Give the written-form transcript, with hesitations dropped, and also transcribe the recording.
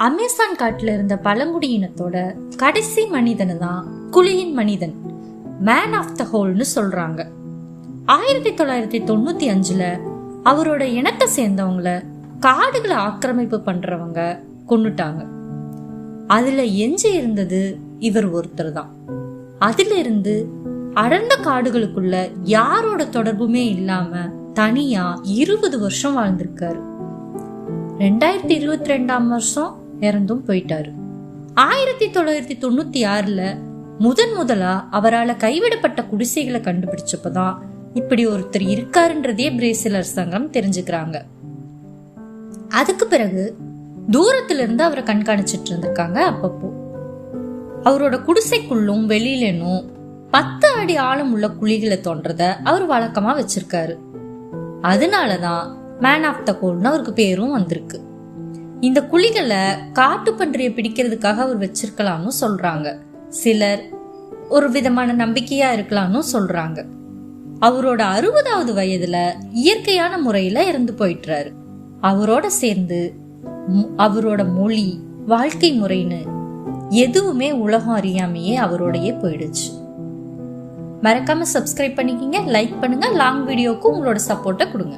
Amazon காட்டுல இருந்த பழங்குடியினத்தோட கடைசி மனிதனை தான் குழியின் மனிதன், மேன் ஆஃப் த ஹோல்னு சொல்றாங்க. 1995 அவரோட இனத்தை சேர்ந்தவங்கள காடுகளை ஆக்கிரமிப்பு பண்றவங்க கொன்னுட்டாங்க. அதுல எஞ்சி இருந்தது இவர் ஒருத்தர் தான். அதுல இருந்து அடர்ந்த காடுகளுக்குள்ள யாரோட தொடர்புமே இல்லாம தனியா 20 வருஷம் வாழ்ந்திருக்காரு. 2022 இறந்தும் போயிட்டாரு. 1996 முதலா அவரால் கைவிடப்பட்ட குடிசைகளை கண்டுபிடிச்சப்பதான் இப்படி ஒருத்தர் இருக்காருன்றதே பிரேசில் அரசாங்கம் தெரிஞ்சுக்கிறாங்க. அதுக்கு பிறகு தூரத்துல இருந்து அவரை கண்காணிச்சிட்டு இருந்திருக்காங்க. அப்பப்போ அவரோட குடிசைக்குள்ளும் வெளியிலும் 10 அடி ஆழம் உள்ள குழிகளை தோன்றத அவர் வழக்கமா வச்சிருக்காரு. அதனாலதான் மேன் ஆஃப் த ஹோல்னு அவருக்கு பேரும் வந்திருக்கு. இந்த குழிகளை காட்டு பன்றியை பிடிக்கிறதுக்காக அவர் வச்சிருக்கலாம்னு சொல்றாங்க. சிலர் ஒரு விதமான நம்பிக்கையா இருக்கலாம்னு சொல்றாங்க. அவரோட 60வது வயதுல இயற்கையான முறையில இறந்து போயிட்டாரு. அவரோட சேர்ந்து அவரோட மொழி, வாழ்க்கை முறைன்னு எதுவுமே உலகம் அறியாமையே அவரோடயே போயிடுச்சு. மறக்காம சப்ஸ்கிரைப் பண்ணிக்கிங்க, லைக் பண்ணுங்க, லாங் வீடியோக்கு உங்களோட சப்போர்ட்டை கொடுங்க.